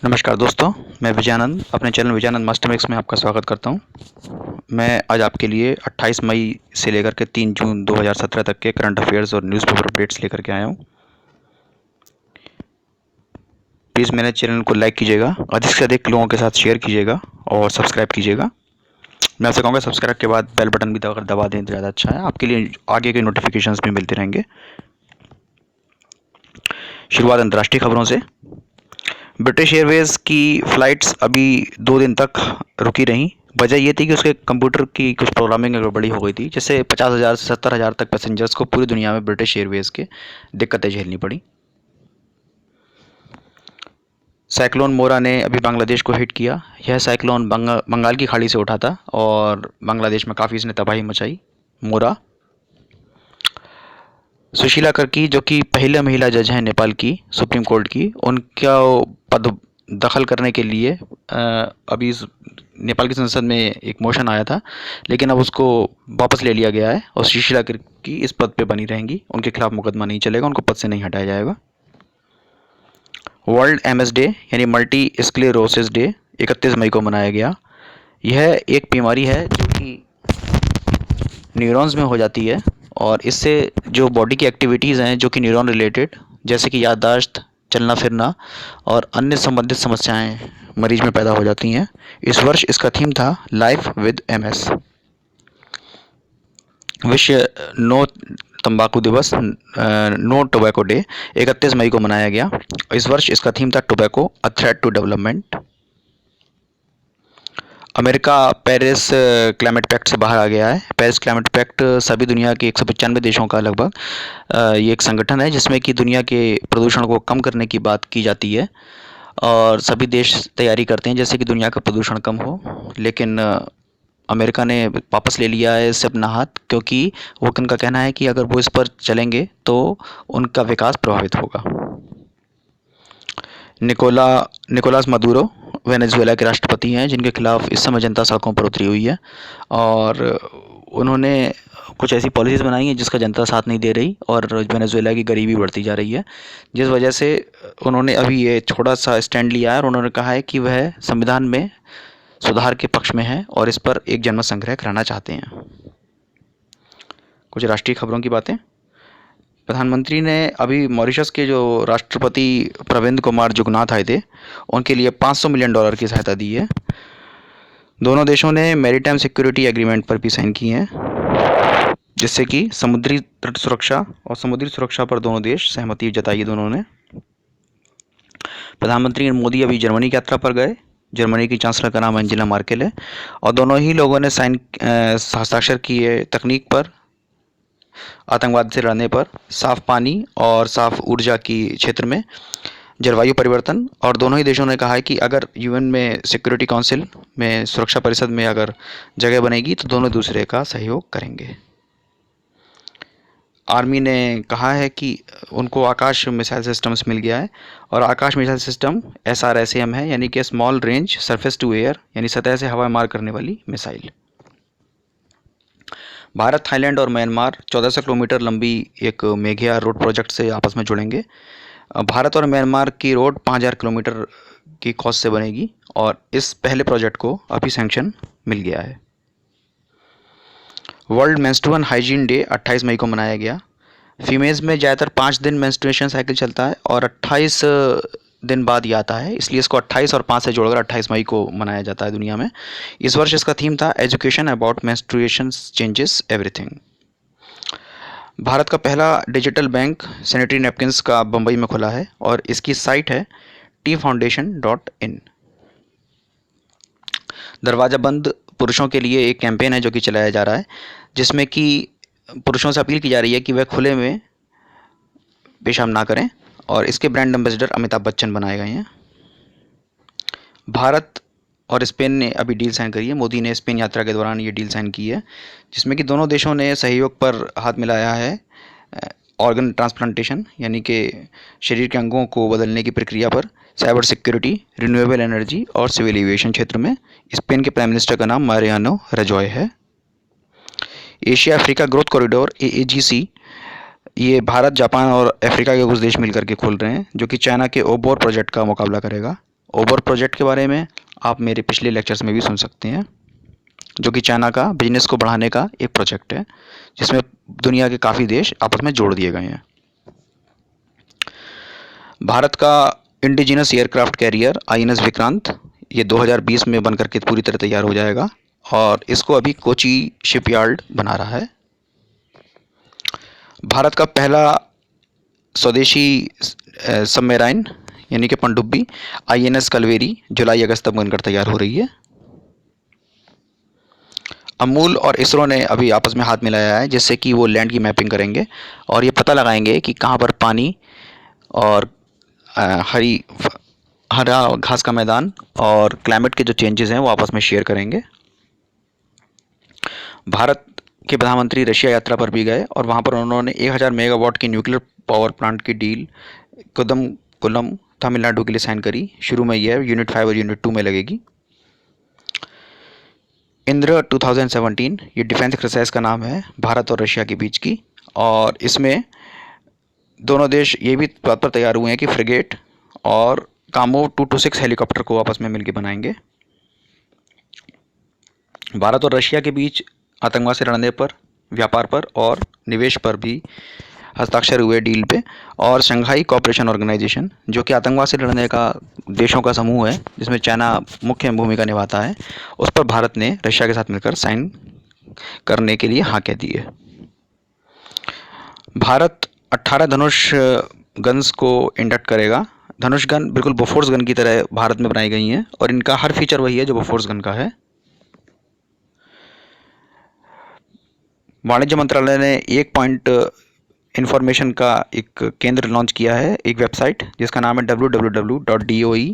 नमस्कार दोस्तों, मैं विजयानंद अपने चैनल विजयानंद मास्टरमिक्स में आपका स्वागत करता हूं। मैं आज आपके लिए 28 मई से लेकर के 3 जून 2017 तक के करंट अफेयर्स और न्यूज़पेपर अपडेट्स लेकर के आया हूं। प्लीज़ मेरे चैनल को लाइक कीजिएगा, अधिक से अधिक लोगों के साथ शेयर कीजिएगा और सब्सक्राइब कीजिएगा। मैं आपसे कहूँगा सब्सक्राइब के बाद बेल बटन भी अगर दबा दें तो ज़्यादा अच्छा है, आपके लिए आगे के नोटिफिकेशंस भी मिलते रहेंगे। शुरुआत अंतर्राष्ट्रीय खबरों से। ब्रिटिश एयरवेज़ की फ़्लाइट्स अभी 2 दिन तक रुकी रहीं। वजह ये थी कि उसके कंप्यूटर की कुछ प्रोग्रामिंग गड़बड़ी हो गई थी, जिससे 50,000 से 70,000 तक पैसेंजर्स को पूरी दुनिया में ब्रिटिश एयरवेज़ के दिक्कतें झेलनी पड़ी। साइक्लोन मोरा ने अभी बांग्लादेश को हिट किया। यह साइक्लोन बंगाल की खाड़ी से उठा था और बांग्लादेश में काफ़ी इसने तबाही मचाई। मोरा। सुशीला कर्की, जो कि पहले महिला जज हैं नेपाल की सुप्रीम कोर्ट की, उनका पद दखल करने के लिए अभी नेपाल की संसद में एक मोशन आया था, लेकिन अब उसको वापस ले लिया गया है और सुशीला कर्की इस पद पे बनी रहेंगी। उनके खिलाफ मुकदमा नहीं चलेगा, उनको पद से नहीं हटाया जाएगा। वर्ल्ड एमएस डे यानी मल्टी स्क्लेरोसिस डे 31 मई को मनाया गया। यह एक बीमारी है जो कि न्यूरॉन्स में हो जाती है और इससे जो बॉडी की एक्टिविटीज़ हैं जो कि न्यूरॉन रिलेटेड, जैसे कि याददाश्त, चलना फिरना और अन्य संबंधित समस्याएं मरीज में पैदा हो जाती हैं। इस वर्ष इसका थीम था लाइफ विद एमएस। विश्व नो तंबाकू दिवस, नो टोबैको डे 31 मई को मनाया गया। इस वर्ष इसका थीम था tobacco a threat to development. America Paris climate pact से बाहर आ गया है। पेरिस क्लाइमेट पैक्ट सभी दुनिया के 195 देशों का लगभग ये एक संगठन है जिसमें कि दुनिया के प्रदूषण को कम करने की बात की जाती है और सभी देश तैयारी करते हैं जैसे कि दुनिया का प्रदूषण कम हो। लेकिन अमेरिका ने वापस ले लिया है इससे अपना हाथ, क्योंकि वो उनका कहना है कि अगर वो इस पर चलेंगे तो उनका विकास प्रभावित होगा। निकोलास मदुरो वेनेजुएला के राष्ट्रपति हैं, जिनके खिलाफ इस समय जनता सड़कों पर उतरी हुई है और उन्होंने कुछ ऐसी पॉलिसीज़ बनाई हैं जिसका जनता साथ नहीं दे रही और वेनेजुएला की गरीबी बढ़ती जा रही है, जिस वजह से उन्होंने अभी ये थोड़ा सा स्टैंड लिया है और उन्होंने कहा है कि वह संविधान में सुधार के पक्ष में है और इस पर एक जनमत संग्रह कराना चाहते हैं। कुछ राष्ट्रीय खबरों की बातें। प्रधानमंत्री ने अभी मॉरिशस के जो राष्ट्रपति प्रविंद कुमार जुगनाथ आए थे, उनके लिए $500 मिलियन की सहायता दी है। दोनों देशों ने मैरीटाइम सिक्योरिटी एग्रीमेंट पर भी साइन किए हैं, जिससे कि समुद्री तट सुरक्षा और समुद्री सुरक्षा पर दोनों देश सहमति जताई है दोनों ने। प्रधानमंत्री मोदी अभी जर्मनी की यात्रा पर गए। जर्मनी की चांसलर का नाम एंजेला मार्केल है और दोनों ही लोगों ने हस्ताक्षर किए तकनीक पर, आतंकवाद से लड़ने पर, साफ पानी और साफ ऊर्जा की क्षेत्र में, जलवायु परिवर्तन। और दोनों ही देशों ने कहा है कि अगर यूएन में सिक्योरिटी काउंसिल में, सुरक्षा परिषद में अगर जगह बनेगी तो दोनों दूसरे का सहयोग करेंगे। आर्मी ने कहा है कि उनको आकाश मिसाइल सिस्टम्स मिल गया है और आकाश मिसाइल सिस्टम SRSAM है, यानी कि small range surface to air, यानी सतह से हवा मार करने वाली मिसाइल। भारत, थाईलैंड और म्यांमार 1400 किलोमीटर लंबी एक मेघिया रोड प्रोजेक्ट से आपस में जुड़ेंगे। भारत और म्यांमार की रोड 5000 किलोमीटर की कॉस्ट से बनेगी और इस पहले प्रोजेक्ट को अभी सैंक्शन मिल गया है। वर्ल्ड मेंस्ट्रुअल हाइजीन डे 28 मई को मनाया गया। फीमेल्स में ज़्यादातर 5 दिन मेंस्ट्रुएशन साइकिल चलता है और 28 दिन बाद ये आता है, इसलिए इसको 28 और 5 से जोड़कर 28 मई को मनाया जाता है दुनिया में। इस वर्ष इसका थीम था education about menstruation changes everything. Bharat का पहला डिजिटल बैंक सैनिटरी नैपकिन्स का बम्बई में खुला है और इसकी साइट है tfoundation.in। दरवाज़ा बंद पुरुषों के लिए एक कैंपेन है जो कि चलाया जा रहा है, जिसमें कि पुरुषों से अपील की जा रही है कि वह खुले में पेशाब ना करें और इसके ब्रांड एम्बेसडर अमिताभ बच्चन बनाए गए हैं। भारत और स्पेन ने अभी डील साइन करी है। मोदी ने स्पेन यात्रा के दौरान ये डील साइन की है, जिसमें कि दोनों देशों ने सहयोग पर हाथ मिलाया है ऑर्गन ट्रांसप्लांटेशन, यानी कि शरीर के अंगों को बदलने की प्रक्रिया पर, साइबर सिक्योरिटी, रिन्यूएबल एनर्जी और सिविल एविएशन क्षेत्र में। स्पेन के प्राइम मिनिस्टर का नाम मारियानो रजॉय है। Asia Africa growth corridor AAGC, ये भारत, जापान और अफ्रीका के कुछ देश मिलकर के खोल रहे हैं, जो कि चाइना के ओबोर प्रोजेक्ट का मुकाबला करेगा ओबर प्रोजेक्ट के बारे में आप मेरे पिछले लेक्चर्स में भी सुन सकते हैं, जो कि चाइना का बिजनेस को बढ़ाने का एक प्रोजेक्ट है, जिसमें दुनिया के काफ़ी देश आपस में जोड़ दिए गए हैं। भारत का indigenous aircraft carrier INS Vikrant, ये 2020 में बनकर के पूरी तरह तैयार हो जाएगा और इसको अभी कोची शिपयार्ड बना रहा है। भारत का पहला स्वदेशी सबमरीन यानी कि पनडुब्बी INS कलवेरी जुलाई अगस्त तक बनकर तैयार हो रही है। अमूल और इसरो ने अभी आपस में हाथ मिलाया है, जिससे कि वो लैंड की मैपिंग करेंगे और ये पता लगाएंगे कि कहाँ पर पानी और हरा घास का मैदान और क्लाइमेट के जो चेंजेस हैं वो आपस में शेयर करेंगे। भारत के प्रधानमंत्री रशिया यात्रा पर भी गए और वहाँ पर उन्होंने 1000 मेगावाट की न्यूक्लियर पावर प्लांट की डील कुल्लम तमिलनाडु के लिए साइन करी। शुरू में यह यूनिट 5 और यूनिट 2 में लगेगी। इंद्र 2017 ये डिफेंस एक्सरसाइज का नाम है भारत और रशिया के बीच की, और इसमें दोनों देश ये भी बात पर तैयार हुए हैं कि फ्रिगेट और कामो 226 हेलीकॉप्टर को आपस में मिलकर बनाएंगे। भारत और रशिया के बीच आतंकवाद से लड़ने पर, व्यापार पर और निवेश पर भी हस्ताक्षर हुए डील पे। और शंघाई कोऑपरेशन ऑर्गेनाइजेशन, जो कि आतंकवाद से लड़ने का देशों का समूह है जिसमें चाइना मुख्य भूमिका निभाता है, उस पर भारत ने रशिया के साथ मिलकर साइन करने के लिए हाँ कह दी है। भारत 18 धनुष गन्स को इंडक्ट करेगा। धनुष गन बिल्कुल बोफोर्स गन की तरह भारत में बनाई गई हैं और इनका हर फीचर वही है जो बोफोर्स गन का है। वाणिज्य मंत्रालय ने एक पॉइंट इन्फॉर्मेशन का एक केंद्र लॉन्च किया है, एक वेबसाइट जिसका नाम है www.doe.gov.in।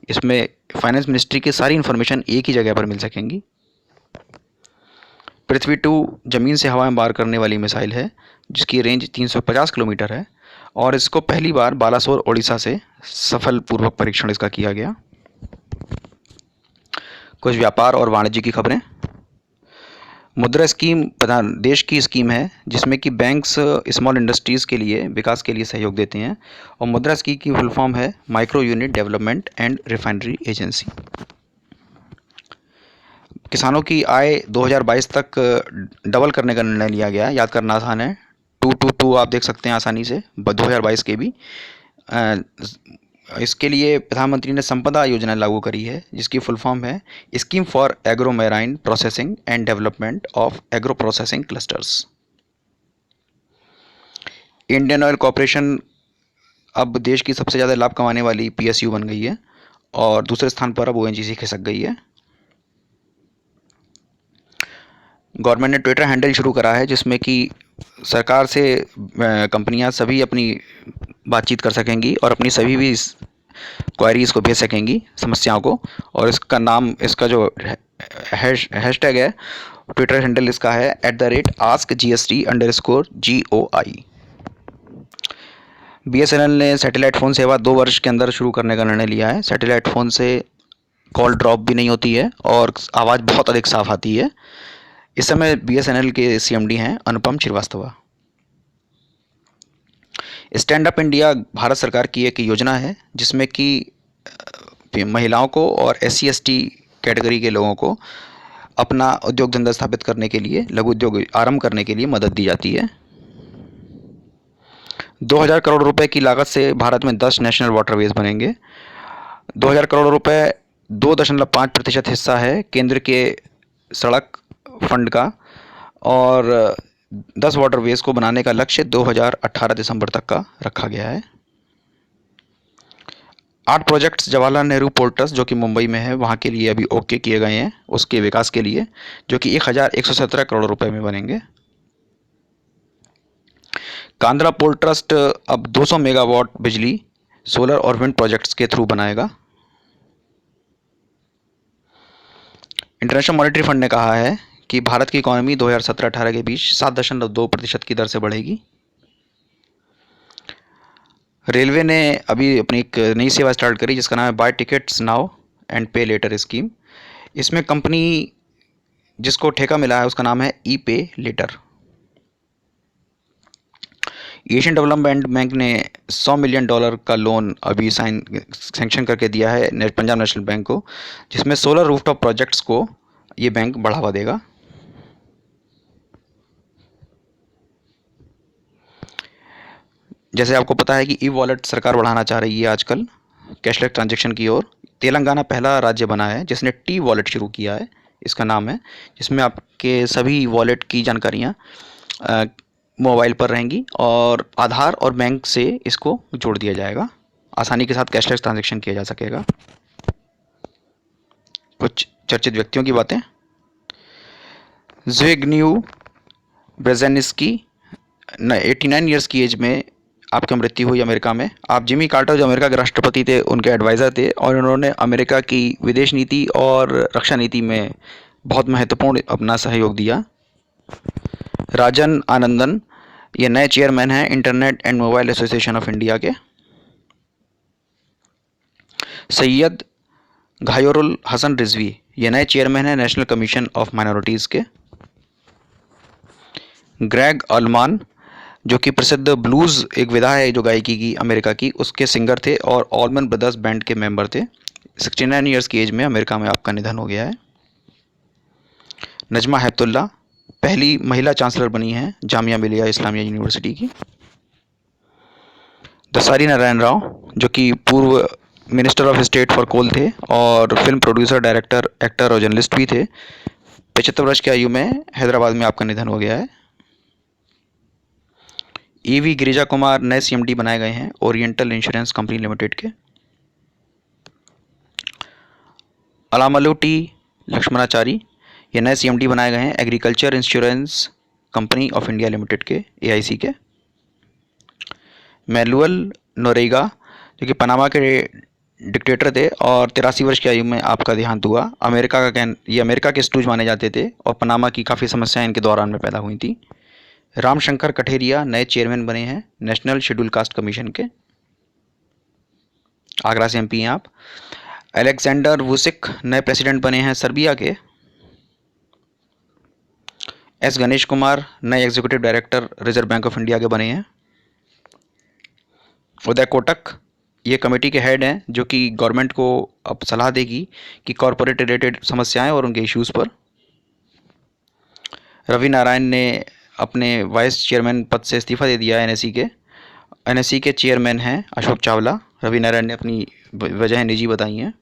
इसमें फाइनेंस मिनिस्ट्री की सारी इन्फॉर्मेशन एक ही जगह पर मिल सकेंगी। पृथ्वी 2 जमीन से हवा में पार करने वाली मिसाइल है, जिसकी रेंज 350 किलोमीटर है और इसको पहली बार बालासोर ओडिशा से सफलपूर्वक परीक्षण इसका किया गया। कुछ व्यापार और वाणिज्य की खबरें। मुद्रा स्कीम प्रधान देश की स्कीम है जिसमें कि बैंक्स स्मॉल इंडस्ट्रीज़ के लिए विकास के लिए सहयोग देते हैं, और मुद्रा स्कीम की फुल फॉर्म है micro unit development and refinery agency. किसानों की आय 2022 तक डबल करने का निर्णय लिया गया। याद करना आसान है, 222 आप देख सकते हैं आसानी से 2022 के भी। इसके लिए प्रधानमंत्री ने संपदा योजना लागू करी है, जिसकी फुल फॉर्म है scheme for agro marine processing and development of agro processing clusters. Indian oil corporation अब देश की सबसे ज़्यादा लाभ कमाने वाली PSU बन गई है और दूसरे स्थान पर अब ONGC खिसक गई है। गवर्नमेंट ने ट्विटर हैंडल शुरू करा है, जिसमें कि सरकार से कंपनियां सभी अपनी बातचीट कर सकेंगी और अपनी सभी भी क्वारीज को भेज सकेंगी, समस्याओं को। और इसका नाम, इसका जो हैशटैग है, ट्विटर हैंडल इसका है @AskGST_GOI। BSNL ने सैटेलाइट फ़ोन सेवा 2 वर्ष के अंदर शुरू करने का निर्णय लिया है। सैटेलाइट फ़ोन से कॉल ड्रॉप भी नहीं होती है और आवाज़ बहुत अधिक साफ आती है। इस समय BSNL के CMD हैं Anupam Shrivastava. Stand up India Bharat सरकार की एक योजना है जिसमें कि महिलाओं को और SC ST कैटेगरी के लोगों को अपना उद्योग धंधा स्थापित करने के लिए, लघु उद्योग आरंभ करने के लिए मदद दी जाती है। 2000 करोड़ रुपए की लागत से भारत में 10 नेशनल वाटरवेज बनेंगे। 2000 करोड़ रुपए 2.5% हिस्सा है केंद्र के सड़क फंड का, और 10 वाटरवेज को बनाने का लक्ष्य 2018 दिसंबर तक का रखा गया है। 8 प्रोजेक्ट्स जवाहरलाल नेहरू पोर्ट्स, जो कि मुंबई में है, वहाँ के लिए अभी ओके किए गए हैं उसके विकास के लिए, जो कि 1117 करोड़ रुपए में बनेंगे। कांद्रा पोर्ट ट्रस्ट अब 200 मेगावाट बिजली सोलर और विंड प्रोजेक्ट्स के थ्रू बनाएगा। इंटरनेशनल मॉनेटरी फंड ने कहा है कि भारत की इकोनॉमी 2017-18 के बीच 7.2% की दर से बढ़ेगी। रेलवे ने अभी अपनी एक नई सेवा स्टार्ट करी जिसका नाम है बाय टिकट्स नाउ एंड पे लेटर स्कीम। इसमें कंपनी जिसको ठेका मिला है उसका नाम है ई पे लेटर। एशियन डेवलपमेंट बैंक ने $100 मिलियन का लोन अभी सैंक्शन करके दिया है पंजाब नेशनल बैंक को, जिसमें सोलर रूफटॉप प्रोजेक्ट्स को ये बैंक बढ़ावा देगा। जैसे आपको पता है कि ई वॉलेट सरकार बढ़ाना चाह रही है आजकल कैशलेस ट्रांजैक्शन की ओर। तेलंगाना पहला राज्य बना है जिसने टी वॉलेट शुरू किया है, इसका नाम है, जिसमें आपके सभी वॉलेट की जानकारियाँ मोबाइल पर रहेंगी और आधार और बैंक से इसको जोड़ दिया जाएगा। आसानी के साथ कैशलेस ट्रांजैक्शन किया जा सकेगा। कुछ चर्चित व्यक्तियों की बातें। ज़्विग्नियू ब्रेजेंस्की 89 ईयर्स की एज में आपकी मृत्यु हुई अमेरिका में। आप जिमी कार्टर जो अमेरिका के राष्ट्रपति थे उनके एडवाइज़र थे और उन्होंने अमेरिका की विदेश नीति और रक्षा नीति में बहुत महत्वपूर्ण अपना सहयोग दिया। राजन आनंदन ये नए चेयरमैन हैं internet and mobile association of India के। सैयद घायोरुल हसन रिजवी ये नए चेयरमैन हैं नेशनल कमीशन ऑफ माइनॉरिटीज़ के। ग्रेग अल्मान जो कि प्रसिद्ध ब्लूज़ एक विधा है जो गायकी की अमेरिका की, उसके सिंगर थे और ऑलमन ब्रदर्स बैंड के मेंबर थे। 69 ईयर्स की एज में अमेरिका में आपका निधन हो गया है। नजमा हेपतुल्ला पहली महिला चांसलर बनी हैं जामिया मिलिया इस्लामिया यूनिवर्सिटी की। दसारी नारायण राव जो कि पूर्व minister of state for coal थे और फिल्म प्रोड्यूसर, डायरेक्टर, एक्टर और जर्नलिस्ट भी थे। 75 वर्ष की आयु में हैदराबाद में आपका निधन हो गया है। ईवी गिरिजा कुमार नए सीएमडी बनाए गए हैं ओरिएंटल इंश्योरेंस कंपनी लिमिटेड के। अलामलू टी लक्ष्मणाचारी ये नए सीएमडी बनाए गए हैं agriculture insurance company of India limited के, एआईसी के। मैनुअल नोरेगा जो कि पनामा के डिक्टेटर थे और 83 वर्ष की आयु में आपका देहांत हुआ। ये अमेरिका के स्टूज माने जाते थे और पनामा की काफ़ी समस्याएं इनके दौरान में पैदा हुई थी। रामशंकर कठेरिया नए चेयरमैन बने हैं नेशनल शेड्यूल कास्ट कमीशन के, आगरा से एमपी हैं आप। अलेक्जेंडर वुसिक नए प्रेसिडेंट बने हैं सर्बिया के। एस गणेश कुमार नए executive director reserve bank of India के बने हैं। उदय कोटक ये कमेटी के हेड हैं जो कि गवर्नमेंट को अब सलाह देगी कि कॉरपोरेट रिलेटेड समस्याएं और उनके इश्यूज़ पर। रवि नारायण ने अपने वाइस चेयरमैन पद से इस्तीफा दे दिया है एनएससी के चेयरमैन हैं अशोक चावला। रवि नारायण ने अपनी वजह निजी बताई हैं।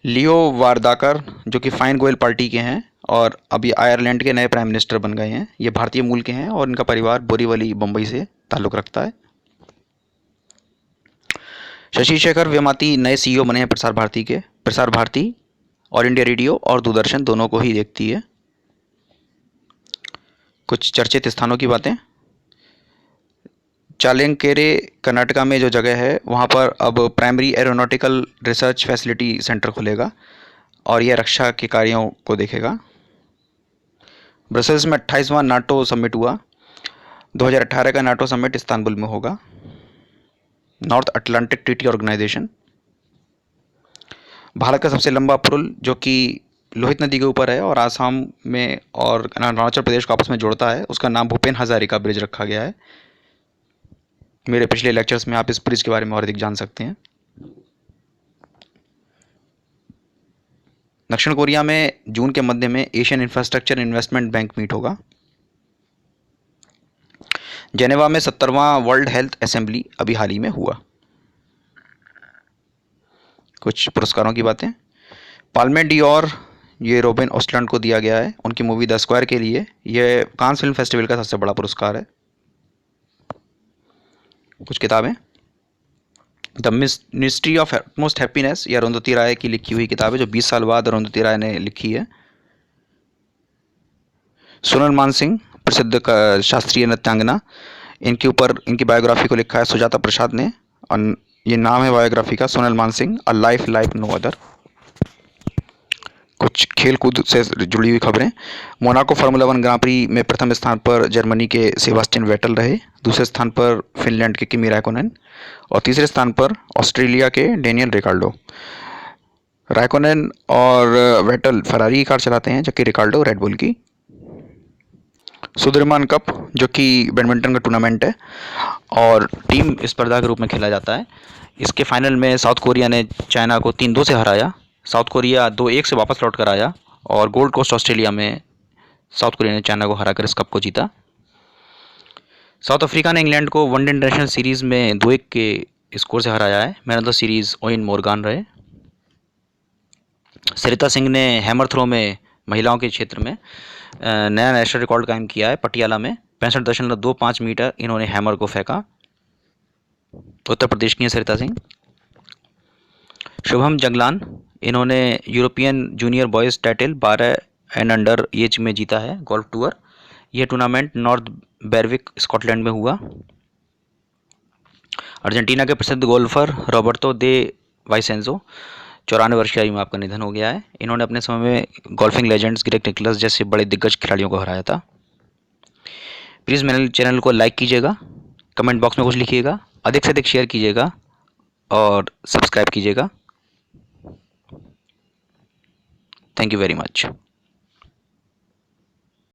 लियो वारदाकर जो कि फाइन गोयल पार्टी के हैं और अभी आयरलैंड के नए प्राइम मिनिस्टर बन गए हैं। ये भारतीय मूल के हैं और इनका परिवार बोरीवली बम्बई से ताल्लुक़ रखता है। शशि शेखर वेमाती नए सीईओ बने हैं प्रसार भारती के। प्रसार भारती और इंडिया रेडियो और दूरदर्शन दोनों को ही देखती है। कुछ चर्चित स्थानों की बातें। चालंकेरे कर्नाटका में जो जगह है वहाँ पर अब primary aeronautical research facility centre खुलेगा और यह रक्षा के कार्यों को देखेगा। ब्रसेल्स में 28वां नाटो समिट हुआ। 2018 का नाटो समिट इस्तांबुल में होगा। North Atlantic Treaty Organization Bharat का सबसे लंबा पुल जो कि लोहित नदी के ऊपर है और आसाम में और अरुणाचल प्रदेश को आपस में जोड़ता है, उसका नाम भूपेन हजारिका ब्रिज रखा गया है। मेरे पिछले लेक्चर्स में आप इस ब्रिज के बारे में और अधिक जान सकते हैं। दक्षिण कोरिया में जून के मध्य में Asian Infrastructure Investment Bank meet होगा। जेनेवा में 70वां वर्ल्ड हेल्थ असेंबली अभी हाल ही में हुआ। कुछ पुरस्कारों की बातें। पाल्मे डियोर ये रोबिन ओस्टलैंड को दिया गया है उनकी मूवी द स्क्वायर के लिए। यह कांस फिल्म फेस्टिवल का सबसे बड़ा पुरस्कार है। कुछ किताबें। The mystery of most happiness ये अरुंधति राय की लिखी हुई किताब है जो 20 साल बाद अरुंधति राय ने लिखी है। सोनल मानसिंह प्रसिद्ध शास्त्रीय नृत्यांगना, इनके ऊपर इनकी बायोग्राफी को लिखा है सुजाता प्रसाद ने और ये नाम है बायोग्राफी का Sonal Mansingh a life like no other. कुछ खेल कूद से जुड़ी हुई खबरें। मोनाको फार्मूला 1 ग्रां प्री में प्रथम स्थान पर जर्मनी के सेबास्टियन वेटल रहे। दूसरे स्थान पर फिनलैंड के किमी रैकोनेन और तीसरे स्थान पर ऑस्ट्रेलिया के डेनियल रिकार्डो। रैकोनेन और वेटल फरारी कार चलाते हैं जबकि रिकार्डो रेड बुल की। सुदीरमान कप जो कि बैडमिंटन का टूर्नामेंट है और टीम स्पर्धा के रूप में खेला जाता है। इसके फाइनल में साउथ कोरिया ने चाइना को 3-2 से हराया। साउथ कोरिया 2-1 से वापस लौट कर आया और गोल्ड कोस्ट ऑस्ट्रेलिया में साउथ कोरिया ने चाइना को हराकर इस कप को जीता। साउथ अफ्रीका ने इंग्लैंड को वनडे इंटरनेशनल सीरीज़ में 2-1 के स्कोर से हराया है। Man of the series Eoin Morgan रहे। सरिता सिंह ने हैमर थ्रो में महिलाओं के क्षेत्र में नया नेशनल रिकॉर्ड कायम किया है। पटियाला में 65.25 मीटर इन्होंने हैमर को फेंका। उत्तर प्रदेश की हैं सरिता सिंह। शुभम जगलान, इन्होंने European junior boys title 12 and under as में जीता है गोल्फ टूर। यह टूर्नामेंट नॉर्थ बेरविक स्कॉटलैंड में हुआ। अर्जेंटीना के प्रसिद्ध गोल्फर रॉबर्टो दे वाइसेंजो 94 वर्ष की आयु में आपका निधन हो गया है। इन्होंने अपने समय में गोल्फिंग लेजेंड्स ग्रेग निकलस जैसे बड़े दिग्गज खिलाड़ियों को हराया था। प्लीज़ मेरे चैनल को लाइक कीजिएगा, कमेंट बॉक्स में कुछ लिखिएगा, अधिक से अधिक शेयर कीजिएगा और सब्सक्राइब कीजिएगा। Thank you very much.